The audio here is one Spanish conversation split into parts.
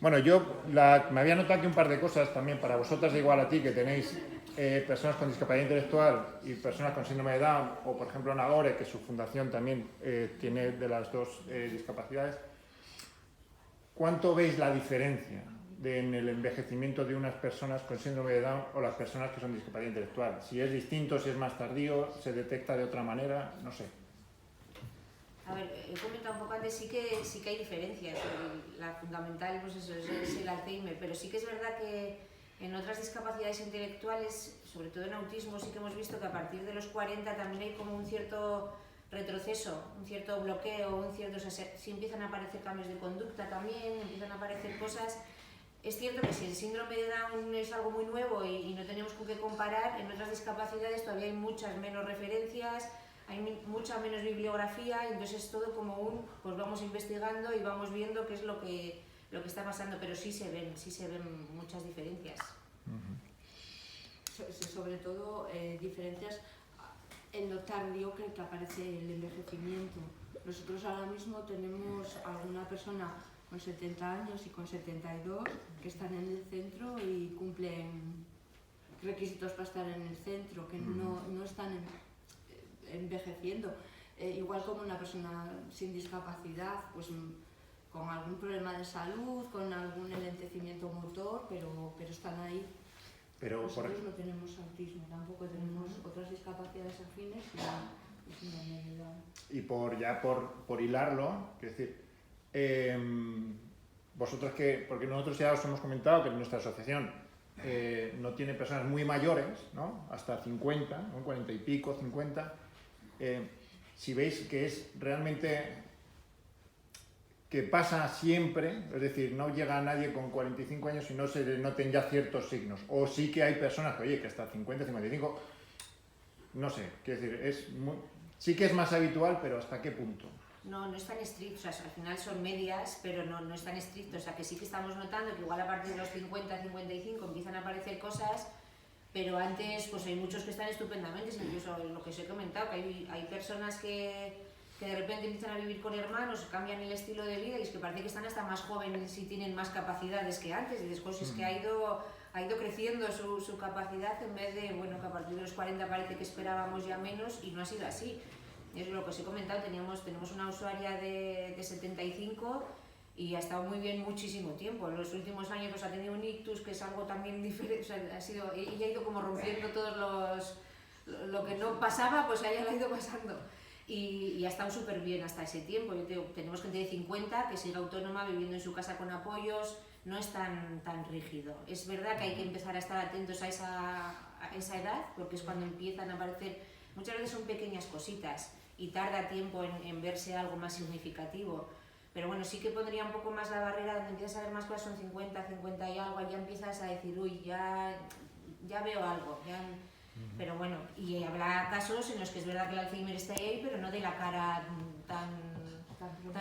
Bueno, me había notado aquí un par de cosas también para vosotras, de igual a ti, que tenéis personas con discapacidad intelectual y personas con síndrome de Down, o por ejemplo Nagore, que su fundación también tiene de las dos discapacidades. ¿Cuánto veis la diferencia en el envejecimiento de unas personas con síndrome de Down o las personas que son de discapacidad intelectual? Si es distinto, si es más tardío, se detecta de otra manera, no sé. A ver, he comentado un poco antes, sí que hay diferencias. La fundamental pues eso, es el Alzheimer, pero sí que es verdad que en otras discapacidades intelectuales, sobre todo en autismo, sí que hemos visto que a partir de los 40 también hay como un cierto retroceso, un cierto bloqueo, sí empiezan a aparecer cambios de conducta también, empiezan a aparecer cosas. Es cierto que si el síndrome de Down es algo muy nuevo y no tenemos con qué comparar, en otras discapacidades todavía hay muchas menos referencias, hay mucha menos bibliografía, y entonces es todo como pues vamos investigando y vamos viendo qué es lo que está pasando, pero sí se ven muchas diferencias. Sobre todo diferencias en lo tardío que aparece el envejecimiento. Nosotros ahora mismo tenemos alguna persona con 70 años y con 72 que están en el centro y cumplen requisitos para estar en el centro, que no están envejeciendo. Igual como una persona sin discapacidad, pues con algún problema de salud, con algún enlentecimiento motor, pero están ahí. Pero nosotros no tenemos autismo, tampoco tenemos otras discapacidades afines y síndrome de Down. Y por hilarlo, quiero decir, vosotros porque nosotros ya os hemos comentado que nuestra asociación no tiene personas muy mayores, ¿no? Hasta 50, ¿no? 40 y pico, 50. Si veis que es realmente que pasa siempre, es decir, no llega a nadie con 45 años y no se le noten ya ciertos signos, o sí que hay personas que, oye, que hasta 50, 55, no sé, quiero decir, sí que es más habitual, pero ¿hasta qué punto? No es tan estricto, o sea, al final son medias, pero no es tan estricto, o sea, que sí que estamos notando que igual a partir de los 50, 55 empiezan a aparecer cosas, pero antes pues hay muchos que están estupendamente, incluso lo que os he comentado, que hay personas que de repente empiezan a vivir con hermanos, cambian el estilo de vida y es que parece que están hasta más jóvenes y tienen más capacidades que antes, y después es que ha ido creciendo su capacidad en vez de, bueno, que a partir de los 40 parece que esperábamos ya menos y no ha sido así. Es lo que os he comentado, tenemos una usuaria de 75 y ha estado muy bien muchísimo tiempo. En los últimos años pues, ha tenido un ictus, que es algo también diferente, o sea, ella ha ido como rompiendo todos lo que no pasaba, pues a ella le ha ido pasando. Y ha estado súper bien hasta ese tiempo. Yo te digo, tenemos gente de 50 que sigue autónoma, viviendo en su casa con apoyos, no es tan rígido. Es verdad que hay que empezar a estar atentos a esa edad, porque es cuando empiezan a aparecer, muchas veces son pequeñas cositas y tarda tiempo en verse algo más significativo. Pero bueno, sí que pondría un poco más la barrera, donde empiezas a ver más cosas, son 50 y algo, ya empiezas a decir, uy, ya veo algo, Pero bueno, y habrá casos en los que es verdad que el Alzheimer está ahí, pero no de la cara tan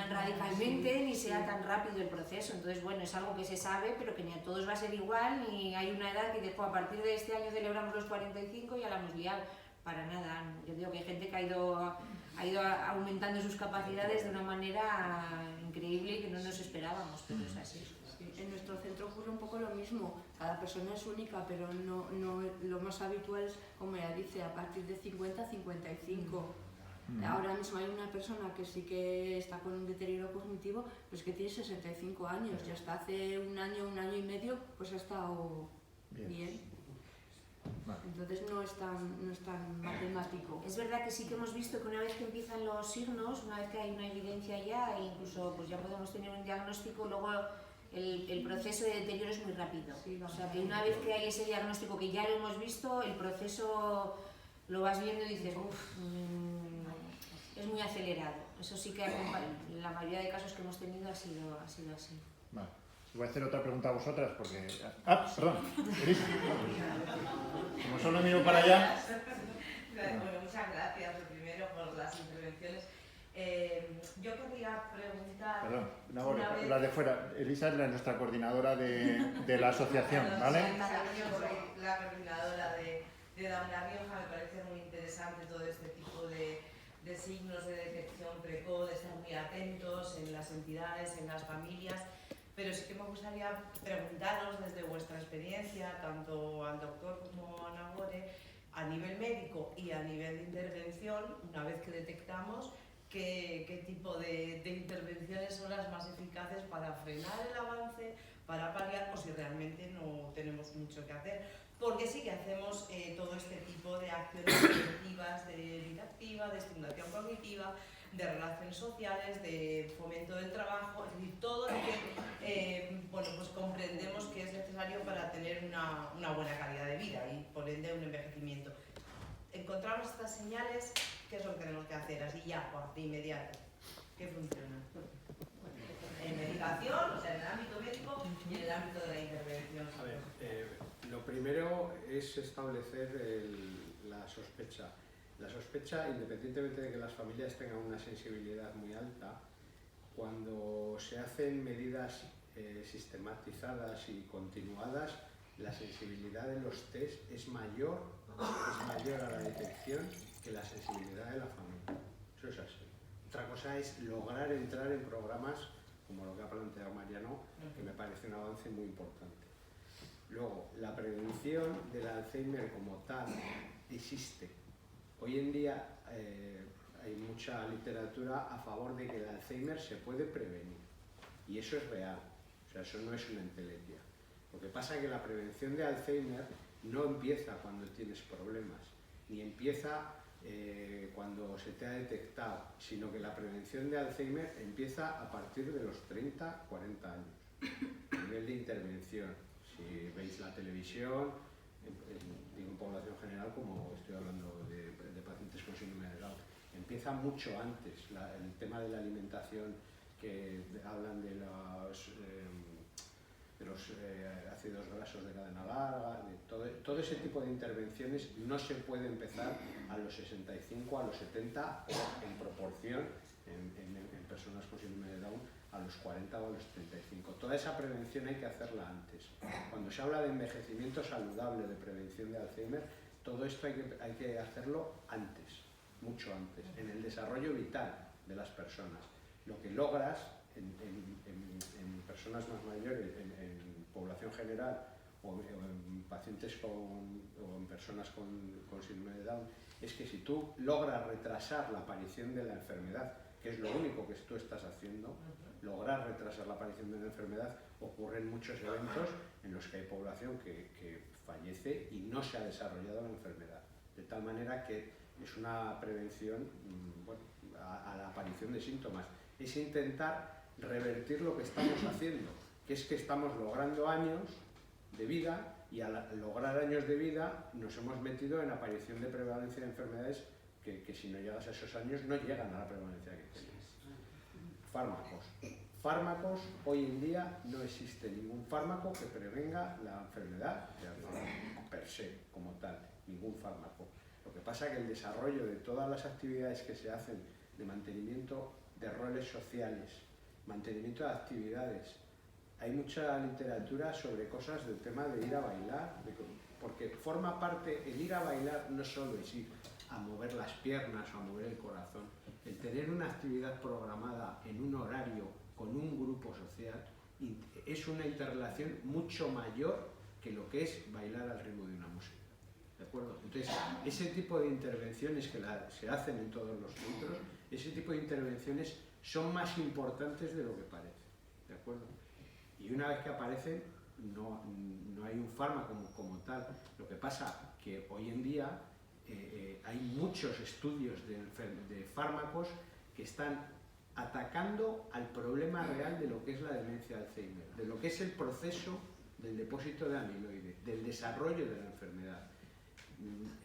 radicalmente, ni sea tan rápido el proceso. Entonces, bueno, es algo que se sabe, pero que ni a todos va a ser igual, ni hay una edad que después, a partir de este año celebramos los 45 y ya la hemos liado. Para nada. Yo digo que hay gente que ha ido aumentando sus capacidades de una manera increíble y que no nos esperábamos, pero es así. En nuestro centro ocurre un poco lo mismo, cada persona es única, pero no lo más habitual es, como ella dice, a partir de 50, 55. Ahora mismo hay una persona que sí que está con un deterioro cognitivo, pues que tiene 65 años, y hasta hace un año y medio, pues ha estado bien. Vale. Entonces no es tan matemático. Es verdad que sí que hemos visto que una vez que empiezan los signos, una vez que hay una evidencia ya, e incluso pues ya podemos tener un diagnóstico, luego el proceso de deterioro es muy rápido. Sí, o sea, que una vez que hay ese diagnóstico que ya lo hemos visto, el proceso lo vas viendo y dices, es muy acelerado. Eso sí que en la mayoría de casos que hemos tenido ha sido así. Vale. Voy a hacer otra pregunta a vosotras porque... perdón, Elisa. Como solo miro para allá... Bueno, muchas gracias, lo primero, por las intervenciones. Yo quería preguntar... Perdón, la de fuera. Elisa es nuestra coordinadora de la asociación, ¿vale? Yo soy la coordinadora de Down La Rioja. Me parece muy interesante todo este tipo de signos de detección precoz, de estar muy atentos en las entidades, en las familias. pero sí que me gustaría preguntaros desde vuestra experiencia, tanto al doctor como a Nagore, a nivel médico y a nivel de intervención, una vez que detectamos qué tipo de intervenciones son las más eficaces para frenar el avance, para paliar, o si realmente no tenemos mucho que hacer. Porque sí que hacemos todo este tipo de acciones preventivas de vida activa, de estimulación cognitiva, de relaciones sociales, de fomento del trabajo, es decir, todo lo que bueno, pues comprendemos que es necesario para tener una buena calidad de vida y por ende un envejecimiento. Encontramos estas señales, ¿qué es lo que tenemos que hacer? Así ya, de inmediato. ¿Qué funciona? En medicación, o sea, en el ámbito médico y en el ámbito de la intervención. A ver, lo primero es establecer la sospecha. La sospecha, independientemente de que las familias tengan una sensibilidad muy alta, cuando se hacen medidas sistematizadas y continuadas, la sensibilidad de los test es mayor a la detección que la sensibilidad de la familia. Eso es así. Otra cosa es lograr entrar en programas como lo que ha planteado Mariano, que me parece un avance muy importante. Luego, la prevención del Alzheimer como tal existe. Hoy en día hay mucha literatura a favor de que el Alzheimer se puede prevenir. Y eso es real. O sea, eso no es una entelequia. Lo que pasa es que la prevención de Alzheimer no empieza cuando tienes problemas, ni empieza cuando se te ha detectado, sino que la prevención de Alzheimer empieza a partir de los 30, 40 años. A nivel de intervención, si veis la televisión, en población general, como estoy hablando de pacientes con síndrome de Down, empieza mucho antes. El tema de la alimentación, que hablan de los ácidos grasos de cadena larga, de todo ese tipo de intervenciones no se puede empezar a los 65, a los 70 o en proporción en personas con síndrome de Down a los 40 o a los 35. Toda esa prevención hay que hacerla antes. Cuando se habla de envejecimiento saludable, de prevención de Alzheimer, todo esto hay que hacerlo antes, mucho antes, en el desarrollo vital de las personas. Lo que logras en personas más mayores, en población general o en pacientes o en personas con síndrome de Down, es que si tú logras retrasar la aparición de la enfermedad, que es lo único que tú estás haciendo, lograr retrasar la aparición de la enfermedad, ocurren muchos eventos en los que hay población que fallece y no se ha desarrollado la enfermedad. De tal manera que es una prevención bueno, a la aparición de síntomas. Es intentar revertir lo que estamos haciendo, que es que estamos logrando años de vida y al lograr años de vida nos hemos metido en aparición de prevalencia de enfermedades que si no llegas a esos años no llegan a la prevalencia que tienes. Fármacos. Fármacos, hoy en día no existe ningún fármaco que prevenga la enfermedad de Alzheimer per se, como tal, ningún fármaco. Lo que pasa es que el desarrollo de todas las actividades que se hacen de mantenimiento de roles sociales, mantenimiento de actividades, hay mucha literatura sobre cosas del tema de ir a bailar, porque forma parte, el ir a bailar no solo es ir a mover las piernas o a mover el corazón, el tener una actividad programada en un horario con un grupo social es una interrelación mucho mayor que lo que es bailar al ritmo de una música. ¿De acuerdo? Entonces, ese tipo de intervenciones que se hacen en todos los centros, ese tipo de intervenciones son más importantes de lo que parece. ¿De acuerdo? Y una vez que aparecen, no hay un fármaco como tal. Lo que pasa que hoy en día hay muchos estudios de fármacos que están atacando al problema real de lo que es la demencia de Alzheimer, de lo que es el proceso del depósito de amiloide, del desarrollo de la enfermedad.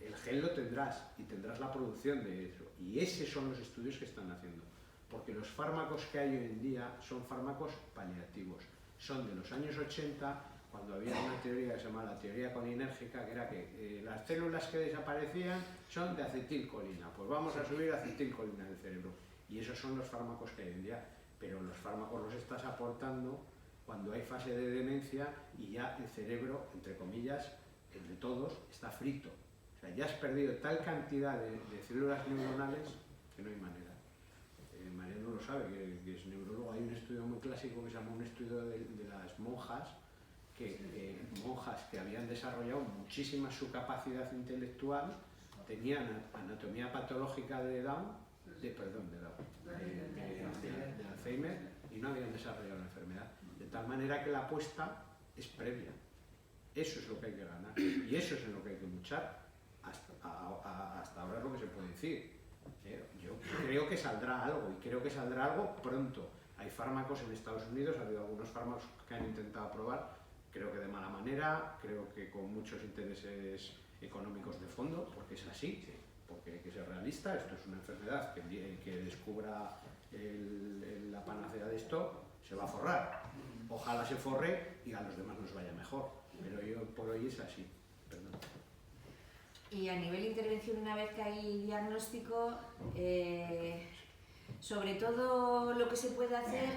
El gen lo tendrás y tendrás la producción de eso. Y esos son los estudios que están haciendo. Porque los fármacos que hay hoy en día son fármacos paliativos. Son de los años 80, cuando había una teoría que se llamaba la teoría colinérgica, que era que las células que desaparecían son de acetilcolina. Pues vamos a subir acetilcolina del cerebro. Y esos son los fármacos que hay hoy en día. Pero los fármacos los estás aportando cuando hay fase de demencia y ya el cerebro, entre comillas, el de todos, está frito. O sea, ya has perdido tal cantidad de células neuronales que no hay manera. Mariano lo sabe, que es neurólogo. Hay un estudio muy clásico que se llama un estudio de las monjas, monjas que habían desarrollado muchísima su capacidad intelectual, tenían anatomía patológica de Alzheimer y no habían desarrollado la enfermedad. De tal manera que la apuesta es previa. Eso es lo que hay que ganar y eso es en lo que hay que luchar. Hasta ahora es lo que se puede decir. Yo creo que saldrá algo y creo que saldrá algo pronto. Hay fármacos en Estados Unidos, ha habido algunos fármacos que han intentado probar, creo que de mala manera, creo que con muchos intereses económicos de fondo, porque es así, porque hay que ser realista. Esto es una enfermedad que el que descubra la panacea de esto se va a forrar. Ojalá se forre y a los demás nos vaya mejor, pero yo por hoy es así. Perdón. Y a nivel de intervención, una vez que hay diagnóstico, sobre todo lo que se puede hacer,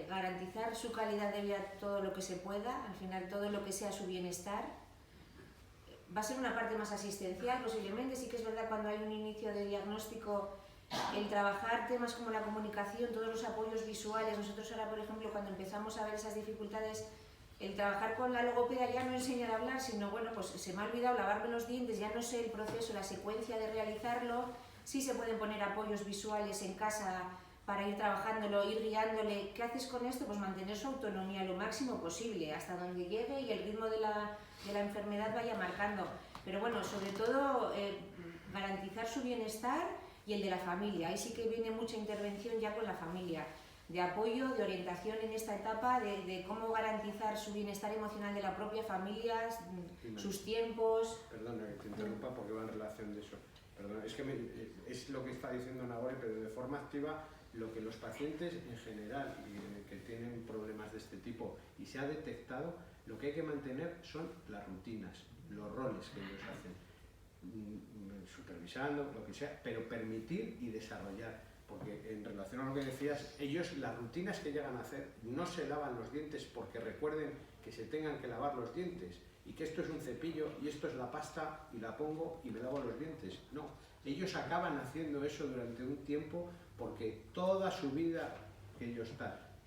garantizar su calidad de vida todo lo que se pueda, al final todo lo que sea su bienestar. Va a ser una parte más asistencial posiblemente, sí que es verdad cuando hay un inicio de diagnóstico, el trabajar temas como la comunicación, todos los apoyos visuales. Nosotros ahora, por ejemplo, cuando empezamos a ver esas dificultades, el trabajar con la logopeda ya no enseñar a hablar, sino bueno, pues se me ha olvidado lavarme los dientes, ya no sé el proceso, la secuencia de realizarlo. Sí se pueden poner apoyos visuales en casa para ir trabajándolo, ir guiándole. ¿Qué haces con esto? Pues mantener su autonomía lo máximo posible, hasta donde llegue y el ritmo de la enfermedad vaya marcando. Pero bueno, sobre todo garantizar su bienestar y el de la familia. Ahí sí que viene mucha intervención ya con la familia, de apoyo, de orientación en esta etapa, de cómo garantizar su bienestar emocional de la propia familia, sus tiempos. Perdona que te interrumpa porque va en relación de eso. Perdón, es que es lo que está diciendo Nagore, pero de forma activa, lo que los pacientes en general que tienen problemas de este tipo y se ha detectado, lo que hay que mantener son las rutinas, los roles que ellos hacen, supervisando, lo que sea, pero permitir y desarrollar. Porque en relación a lo que decías, ellos las rutinas que llegan a hacer no se lavan los dientes porque recuerden que se tengan que lavar los dientes y que esto es un cepillo y esto es la pasta y la pongo y me lavo los dientes. No, ellos acaban haciendo eso durante un tiempo porque toda su vida que ellos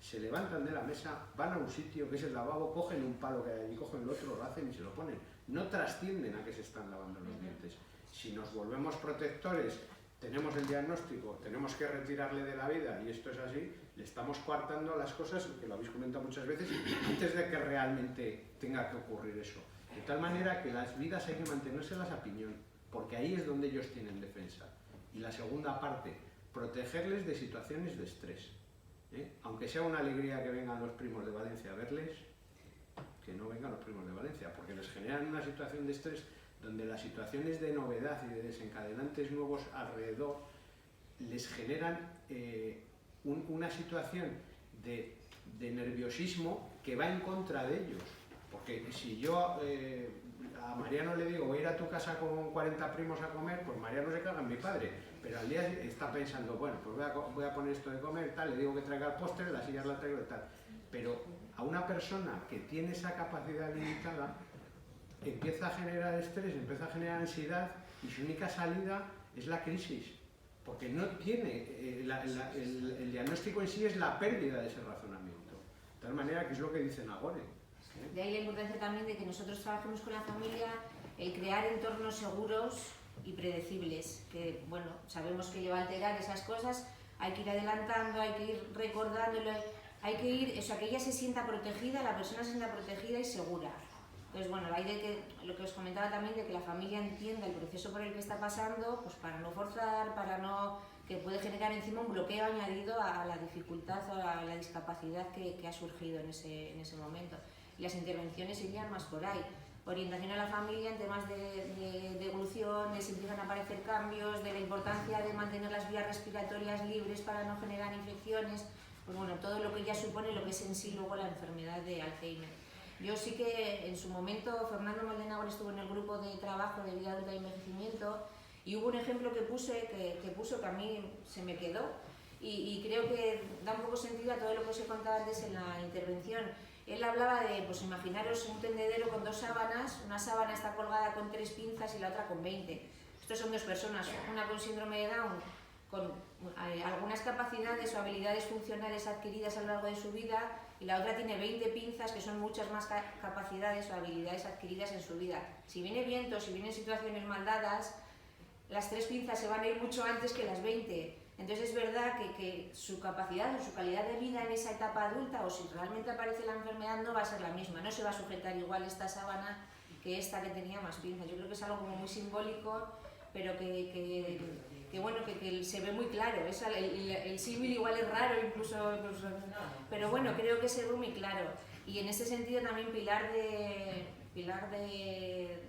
se levantan de la mesa, van a un sitio que es el lavabo, cogen un palo que hay allí, cogen el otro, lo hacen y se lo ponen. No trascienden a que se están lavando los dientes. Si nos volvemos protectores, tenemos el diagnóstico, tenemos que retirarle de la vida y esto es así, le estamos coartando las cosas, que lo habéis comentado muchas veces, antes de que realmente tenga que ocurrir eso. De tal manera que las vidas hay que mantenérselas a piñón, porque ahí es donde ellos tienen defensa. Y la segunda parte, protegerles de situaciones de estrés. Aunque sea una alegría que vengan los primos de Valencia a verles, que no vengan los primos de Valencia, porque les generan una situación de estrés donde las situaciones de novedad y de desencadenantes nuevos alrededor les generan una situación de nerviosismo que va en contra de ellos. Porque si yo a Mariano le digo voy a ir a tu casa con 40 primos a comer, pues Mariano se caga en mi padre, pero al día está pensando, bueno, pues voy a poner esto de comer, tal, le digo que traiga el postre, las sillas las traigo y tal. Pero a una persona que tiene esa capacidad limitada, empieza a generar estrés, empieza a generar ansiedad y su única salida es la crisis, porque no tiene, el diagnóstico en sí es la pérdida de ese razonamiento. De tal manera que es lo que dice Nagore. De ahí la importancia también de que nosotros trabajemos con la familia, el crear entornos seguros y predecibles, que bueno, sabemos que lleva a alterar esas cosas, hay que ir adelantando, hay que ir recordándolo, hay que ir, eso, que ella se sienta protegida, la persona se sienta protegida y segura. Entonces, bueno, hay de que, lo que os comentaba también, de que la familia entienda el proceso por el que está pasando, pues para no forzar, para no, que puede generar encima un bloqueo añadido a la dificultad o a la discapacidad que ha surgido en ese momento. Y las intervenciones irían más por ahí. Orientación a la familia en temas de evolución, de si empiezan a aparecer cambios, de la importancia de mantener las vías respiratorias libres para no generar infecciones, pues bueno, todo lo que ya supone lo que es en sí luego la enfermedad de Alzheimer. Yo sí que en su momento, Fernando Moldenagor estuvo en el grupo de trabajo de vida adulta y envejecimiento y hubo un ejemplo que puso que a mí se me quedó y creo que da un poco sentido a todo lo que os he contado antes en la intervención. Él hablaba de, pues imaginaros un tendedero con dos sábanas, una sábana está colgada con 3 pinzas y la otra con 20. Estos son 2 personas, una con síndrome de Down con algunas capacidades o habilidades funcionales adquiridas a lo largo de su vida, y la otra tiene 20 pinzas, que son muchas más capacidades o habilidades adquiridas en su vida. Si viene viento, si vienen situaciones mal dadas, las 3 pinzas se van a ir mucho antes que las 20. Entonces es verdad que su capacidad o su calidad de vida en esa etapa adulta, o si realmente aparece la enfermedad, no va a ser la misma, no se va a sujetar igual esta sábana que esta que tenía más pinzas. Yo creo que es algo como muy simbólico, pero que se ve muy claro. El símil igual es raro, incluso, pero bueno, creo que se ve muy claro. Y en ese sentido también Pilar de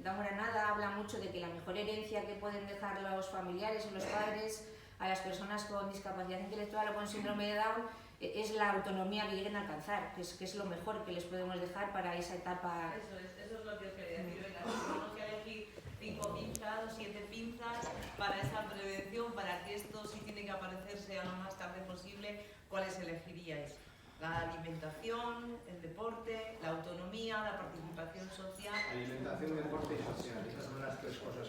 Down Granada habla mucho de que la mejor herencia que pueden dejar los familiares y los padres a las personas con discapacidad intelectual o con síndrome de Down es la autonomía que lleguen a alcanzar, que es lo mejor que les podemos dejar para esa etapa. Eso es lo que os quería decir. Venga, si tenemos que elegir 5 pinzas o 7 pinzas para esa prevención, para que esto, si tiene que aparecer, sea lo más tarde posible, ¿cuáles elegiríais? La alimentación, el deporte, la autonomía, la participación social. Alimentación, deporte y social. Esas son las 3 cosas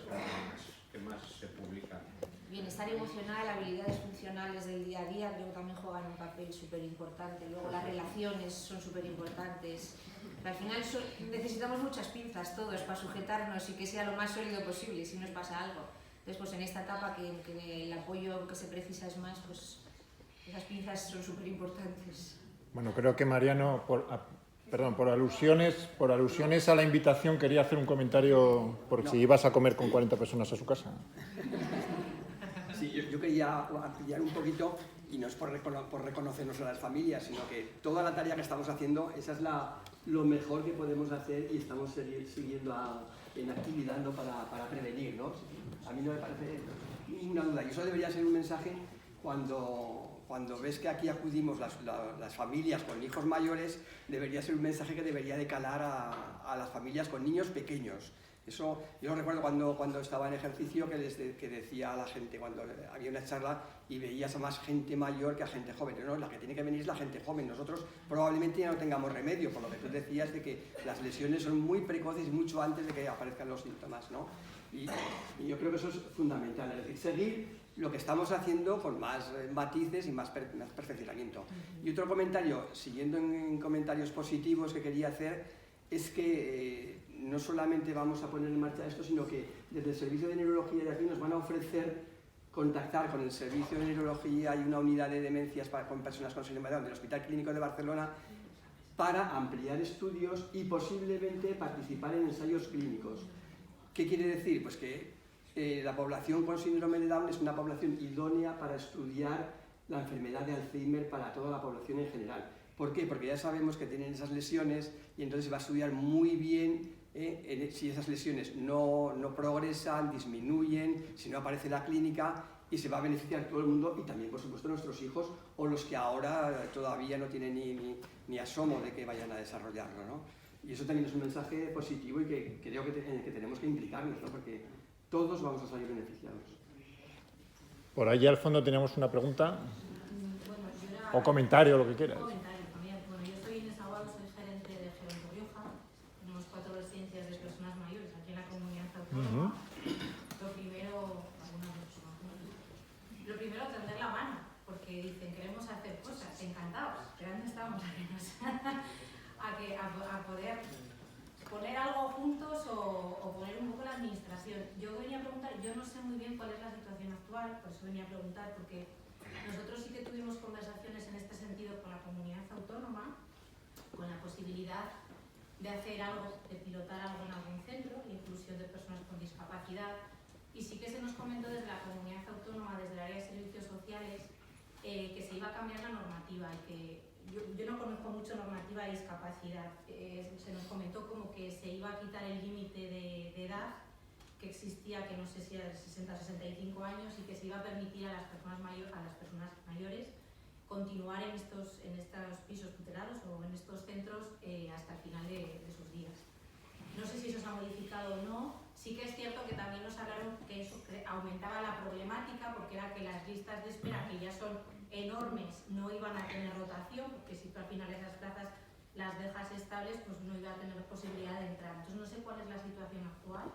que más se publican. Bienestar emocional, habilidades funcionales del día a día, creo que también juegan un papel súper importante. Luego las relaciones son súper importantes. Al final necesitamos muchas pinzas todos para sujetarnos y que sea lo más sólido posible si nos pasa algo. Entonces, pues en esta etapa que el apoyo que se precisa es más, pues esas pinzas son súper importantes. Bueno, creo que Mariano, por alusiones a la invitación, quería hacer un comentario por si ibas a comer con 40 personas a su casa. Sí, yo quería ampliar un poquito, y no es por reconocernos a las familias, sino que toda la tarea que estamos haciendo, esa es lo mejor que podemos hacer, y estamos siguiendo en actividad, ¿no? para prevenir, ¿no? A mí no me parece ninguna duda, y eso debería ser un mensaje cuando ves que aquí acudimos las familias con hijos mayores, debería ser un mensaje que debería de calar a las familias con niños pequeños. Eso, yo lo recuerdo cuando estaba en ejercicio, que decía a la gente, cuando había una charla y veías a más gente mayor que a gente joven. No, la que tiene que venir es la gente joven. Nosotros probablemente ya no tengamos remedio, por lo que tú decías de que las lesiones son muy precoces mucho antes de que aparezcan los síntomas, ¿no? Y yo creo que eso es fundamental, es decir, seguir lo que estamos haciendo con más matices y más perfeccionamiento. Y otro comentario, siguiendo en comentarios positivos que quería hacer, es que no solamente vamos a poner en marcha esto, sino que desde el Servicio de Neurología de aquí nos van a ofrecer contactar con el Servicio de Neurología y una unidad de demencias con personas con síndrome de Down del Hospital Clínico de Barcelona para ampliar estudios y posiblemente participar en ensayos clínicos. ¿Qué quiere decir? Pues que la población con síndrome de Down es una población idónea para estudiar la enfermedad de Alzheimer para toda la población en general. ¿Por qué? Porque ya sabemos que tienen esas lesiones y entonces se va a estudiar muy bien si esas lesiones no progresan, disminuyen, si no aparece la clínica, y se va a beneficiar todo el mundo y también, por supuesto, nuestros hijos o los que ahora todavía no tienen ni asomo de que vayan a desarrollarlo, ¿no? Y eso también es un mensaje positivo y que creo que tenemos que implicarnos, ¿no? Porque todos vamos a salir beneficiados. Por allí al fondo teníamos una pregunta o comentario, lo que quieras. Comentario también. Bueno, yo soy Inés Aguado, soy gerente de Geronto Rioja. Tenemos 4 residencias de personas mayores aquí en la comunidad autónoma. Lo primero, tender la mano, porque dicen, queremos hacer cosas, encantados, pero ¿dónde estamos? A poder poner algo juntos o poner un poco la administración. Yo venía a preguntar, yo no sé muy bien cuál es la situación actual, por eso venía a preguntar, porque nosotros sí que tuvimos conversaciones en este sentido con la comunidad autónoma, con la posibilidad de hacer algo, de pilotar algo en algún centro, la inclusión de personas con discapacidad, y sí que se nos comentó desde la comunidad autónoma, desde el área de servicios sociales, que se iba a cambiar la normativa y que yo no conozco mucho normativa de discapacidad. Se nos comentó como que se iba a quitar el límite de edad que existía, que no sé si era de 60 o 65 años, y que se iba a permitir a las personas mayores continuar en estos pisos tutelados o en estos centros hasta el final de sus días. No sé si eso se ha modificado o no. Sí que es cierto que también nos hablaron que eso aumentaba la problemática, porque era que las listas de espera, que ya son enormes, no iban a tener rotación, porque si tú al final esas plazas las dejas estables, pues no iba a tener posibilidad de entrar. Entonces no sé cuál es la situación actual.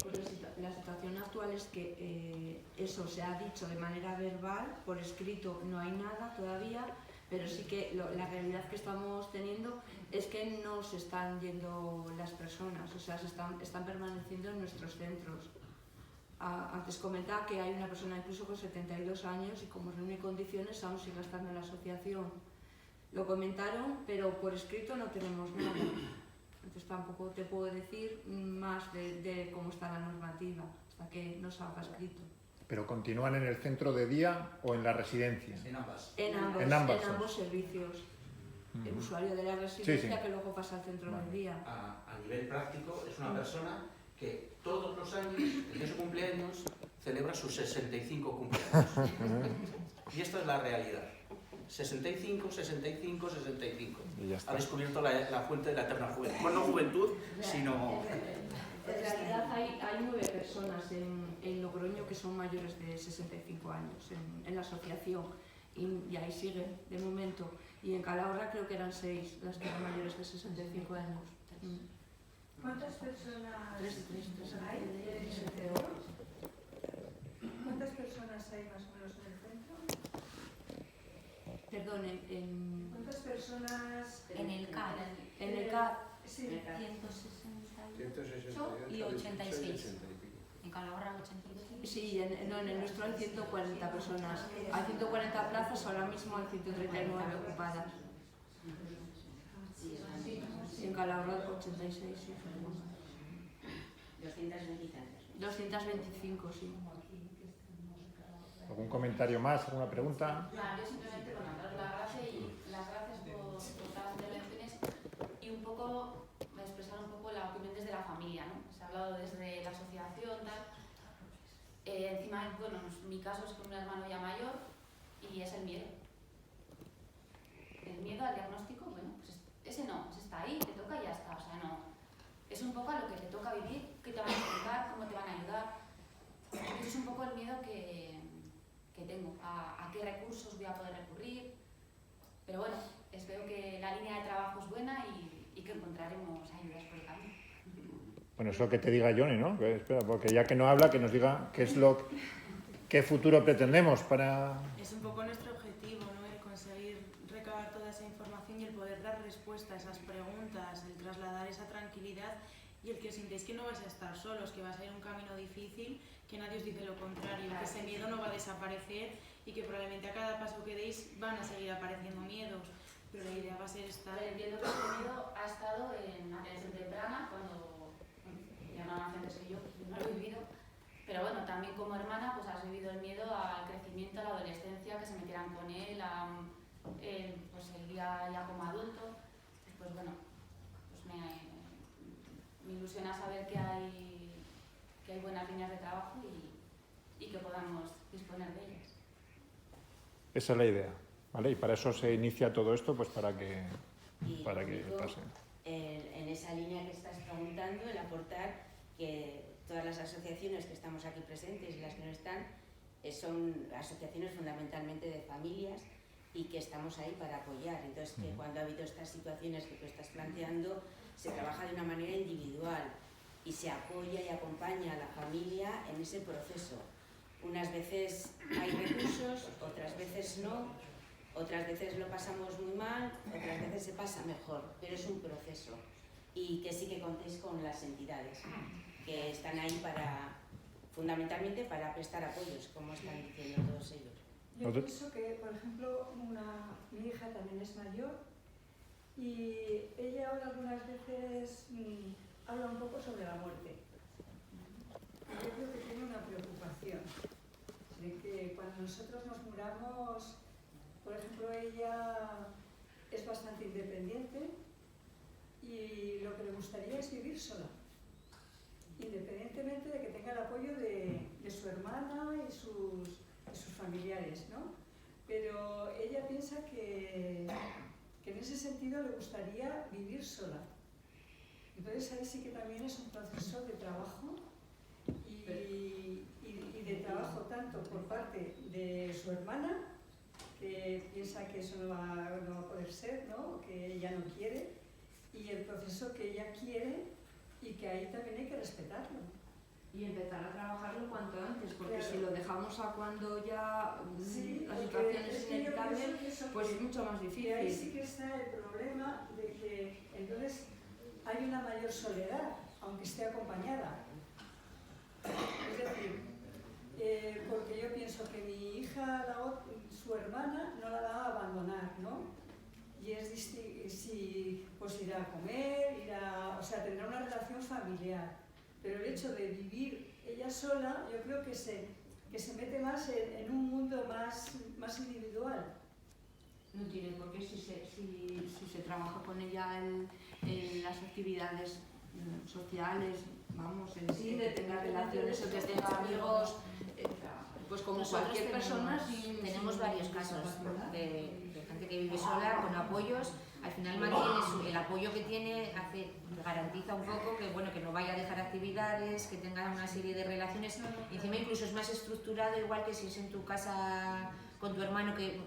Pues la situación actual es que eso se ha dicho de manera verbal, por escrito no hay nada todavía, pero sí que la realidad que estamos teniendo es que no se están yendo las personas, o sea, están permaneciendo en nuestros centros. Antes comentaba que hay una persona incluso con 72 años y como reúne condiciones aún sigue estando en la asociación. Lo comentaron, pero por escrito no tenemos nada. Entonces tampoco te puedo decir más de cómo está la normativa hasta que no salga escrito. ¿Pero continúan en el centro de día o en la residencia? En ambas. En ambos servicios. El usuario de la residencia que luego pasa al centro de día. A nivel práctico es una persona que todos los años, el día de su cumpleaños, celebra sus 65 cumpleaños. Y esta es la realidad. 65, 65, 65. Y ya está. Ha descubierto la fuente de la eterna juventud. Bueno, no juventud, sino... En realidad hay 9 personas en Logroño que son mayores de 65 años en la asociación y ahí sigue de momento. Y en Calahorra creo que eran 6 las que eran mayores de 65 años. ¿Cuántas personas Tres hay en el centro? ¿Cuántas personas hay más o menos en el centro? Perdón, ¿Cuántas personas En el CAD. en el CAD. Sí, 168 y 86. 60 y pico. En Calahorra 86. Sí, en el nuestro hay 140 personas. Hay 140 plazas, ahora mismo hay 139 ocupadas. Y en Calahorra 86, sí. 225, sí. ¿Algún comentario más? ¿Alguna pregunta? Yo simplemente daros las gracias por todas las intervenciones y un poco expresar un poco la opinión desde la familia, ¿no? Se ha hablado desde la asociación, tal. Encima, bueno, mi caso es con un hermano ya mayor y es el miedo. El miedo al diagnóstico, bueno, pues ese no, ese está ahí, te toca y ya está, o sea, no. Es un poco a lo que te toca vivir, qué te van a explicar, cómo te van a ayudar. Ese es un poco el miedo que tengo, a qué recursos voy a poder recurrir. Pero bueno, espero que la línea de trabajo es buena y que encontraremos ayudas por el camino. Bueno, eso que te diga Johnny, ¿no? Que espera, porque ya que no habla, que nos diga qué futuro pretendemos para... Es un poco nuestro objetivo, ¿no? El conseguir recabar toda esa información y el poder dar respuesta a esas preguntas, el trasladar esa tranquilidad y el que os sintáis que no vais a estar solos, que va a ser un camino difícil, que nadie os dice lo contrario, que ese miedo no va a desaparecer y que probablemente a cada paso que deis van a seguir apareciendo miedos, pero la idea va a ser estar... Entiendo que este miedo ha estado en atención temprana, cuando ya no antes que yo no lo he vivido, pero bueno, también como hermana pues has vivido el miedo al crecimiento, a la adolescencia, que se metieran con él, pues el día ya como adulto, pues bueno, pues me ilusiona saber que hay buenas líneas de trabajo y que podamos disponer de ellas. Esa es la idea, ¿vale? Y para eso se inicia todo esto, pues para que pase. En esa línea que estás preguntando, el aportar que todas las asociaciones que estamos aquí presentes y las que no están, son asociaciones fundamentalmente de familias y que estamos ahí para apoyar. Entonces, que cuando ha habido estas situaciones que tú estás planteando, se trabaja de una manera individual y se apoya y acompaña a la familia en ese proceso. Unas veces hay recursos, otras veces no, otras veces lo pasamos muy mal, otras veces se pasa mejor, pero es un proceso. Y que sí que contéis con las entidades que están ahí fundamentalmente para prestar apoyos, como están diciendo todos ellos. Yo pienso que, por ejemplo, mi hija también es mayor y ella ahora algunas veces habla un poco sobre la muerte. Yo creo que tiene una preocupación de que cuando nosotros nos muramos, por ejemplo, ella es bastante independiente y lo que le gustaría es vivir sola, independientemente de que tenga el apoyo de su hermana y sus familiares, ¿no? Pero ella piensa que en ese sentido le gustaría vivir sola. Entonces ahí sí que también es un proceso de trabajo y de trabajo tanto por parte de su hermana, que piensa que eso no va a poder ser, ¿no? Que ella no quiere, y el proceso que ella quiere y que ahí también hay que respetarlo. Y empezar a trabajarlo cuanto antes, porque si lo dejamos a cuando ya Sí, la porque situación es que yo inevitable, pienso que eso pues que- es mucho más que difícil. ahí sí que está el problema de que entonces hay una mayor soledad, aunque esté acompañada. Es decir, porque yo pienso que mi hija, su hermana, no la va a abandonar, ¿no? Y es si pues irá a comer, o sea, tendrá una relación familiar. Pero el hecho de vivir ella sola, yo creo que se mete más en un mundo más individual. No tiene por qué si se trabaja con ella en las actividades sociales, vamos, en sí, de tener relaciones o que tenga amigos, pues como Nosotros cualquier persona. tenemos varios casos de gente que vive sola con apoyos. Al final mantiene el apoyo que tiene, garantiza un poco que bueno, que no vaya a dejar actividades, que tenga una serie de relaciones. Y encima incluso es más estructurado, igual que si es en tu casa con tu hermano, que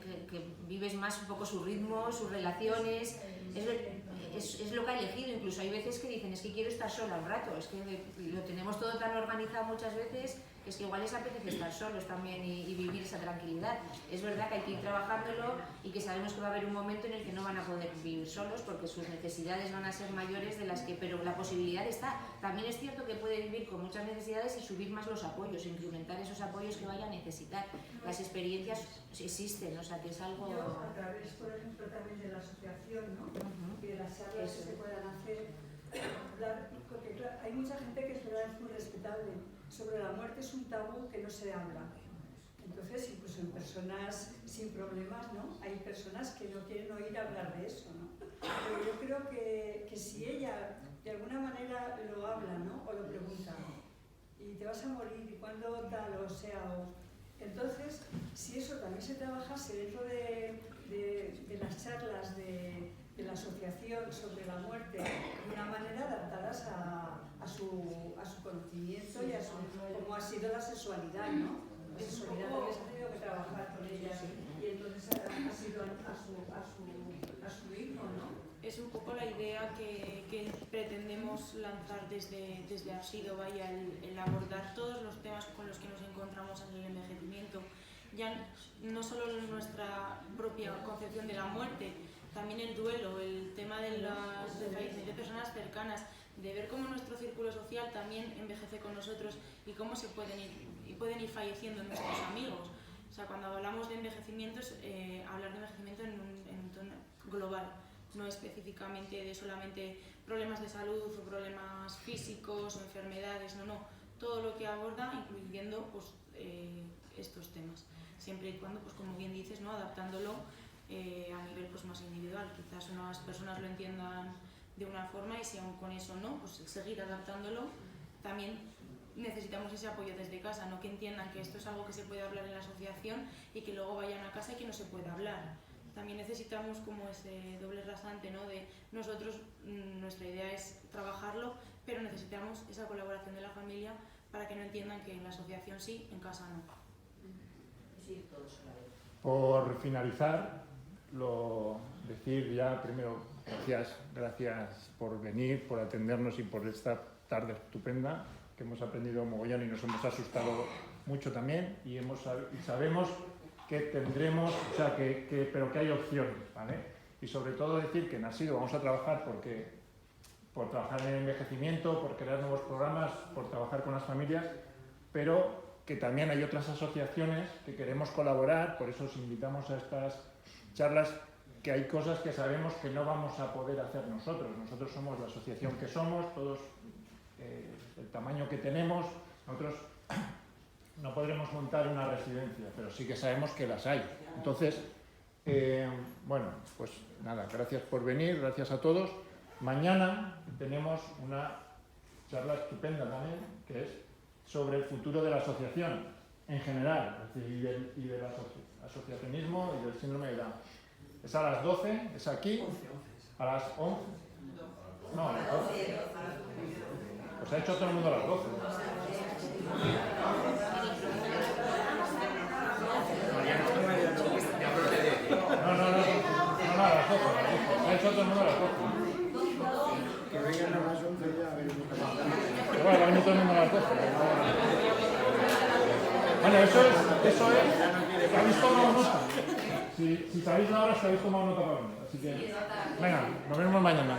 vives más un poco su ritmo, sus relaciones. Es lo que ha elegido. Incluso hay veces que dicen, es que quiero estar sola un rato. Es que lo tenemos todo tan organizado muchas veces, que es que igual les apetece estar solos también y vivir esa tranquilidad. Es verdad que hay que ir trabajándolo y que sabemos que va a haber un momento en el que no van a poder vivir solos porque sus necesidades van a ser mayores de las que, pero la posibilidad está. También es cierto que puede vivir con muchas necesidades y subir más los apoyos, incrementar esos apoyos que vaya a necesitar. Las experiencias existen, o sea que es algo... Yo, a través, por ejemplo, también de la asociación, ¿no? Y de las charlas que se puedan hacer, porque claro, hay mucha gente que es verdad, es muy respetable. Sobre la muerte es un tabú que no se habla. Entonces, incluso en personas sin problemas, ¿no? Hay personas que no quieren oír hablar de eso, ¿no? Pero yo creo que si ella de alguna manera lo habla, ¿no? O lo pregunta, y te vas a morir, y cuándo tal, o sea, entonces, si eso también se trabajase dentro de las charlas de la asociación sobre la muerte, de una manera adaptadas a su conocimiento y a cómo ha sido la sexualidad, ¿no? La sexualidad también se ha tenido que trabajar con ella y entonces ha sido a su hijo, ¿no? Es un poco la idea que pretendemos lanzar desde Arsido, vaya, el abordar todos los temas con los que nos encontramos en el envejecimiento, ya no solo nuestra propia concepción de la muerte, también el duelo, el tema de fallecimiento de personas cercanas, de ver cómo nuestro círculo social también envejece con nosotros y cómo pueden ir falleciendo nuestros amigos. O sea, cuando hablamos de envejecimiento es hablar de envejecimiento en un tono global, no específicamente de solamente problemas de salud o problemas físicos o enfermedades, no, todo lo que aborda, incluyendo pues, estos temas, siempre y cuando, pues como bien dices, ¿no? Adaptándolo a nivel pues, más individual. Quizás unas personas lo entiendan de una forma y si aún con eso no, pues seguir adaptándolo. También necesitamos ese apoyo desde casa, no que entiendan que esto es algo que se puede hablar en la asociación y que luego vayan a casa y que no se pueda hablar. También necesitamos como ese doble rasante, ¿no? De nosotros, nuestra idea es trabajarlo, pero necesitamos esa colaboración de la familia para que no entiendan que en la asociación sí, en casa no. Sí, todos a la vez. Por finalizar, decir ya primero gracias por venir, por atendernos y por esta tarde estupenda, que hemos aprendido mogollón y nos hemos asustado mucho también y sabemos que tendremos, o sea, pero que hay opciones, ¿vale? Y sobre todo decir que en Arsido vamos a trabajar por trabajar en el envejecimiento, por crear nuevos programas, por trabajar con las familias, pero que también hay otras asociaciones que queremos colaborar, por eso os invitamos a estas charlas, que hay cosas que sabemos que no vamos a poder hacer nosotros. Nosotros somos la asociación que somos, todos el tamaño que tenemos, nosotros no podremos montar una residencia, pero sí que sabemos que las hay. Entonces, bueno, pues nada, gracias por venir, gracias a todos. Mañana tenemos una charla estupenda también, que es sobre el futuro de la asociación en general, y del asociacionismo y del síndrome de Down. Es a las 12, es aquí, a las 11. No, a las 12. Pues ha hecho todo el mundo a las 12. No, a las 12. Ha hecho todo el mundo a las 12. Que vengan a las 11 ya a ver un poco más. Pero bueno, va a venir todo el mundo a las 12. Bueno, eso es que habéis tomado nota. Si sabéis la hora, es que habéis tomado nota para venir. Así que, venga, nos vemos mañana.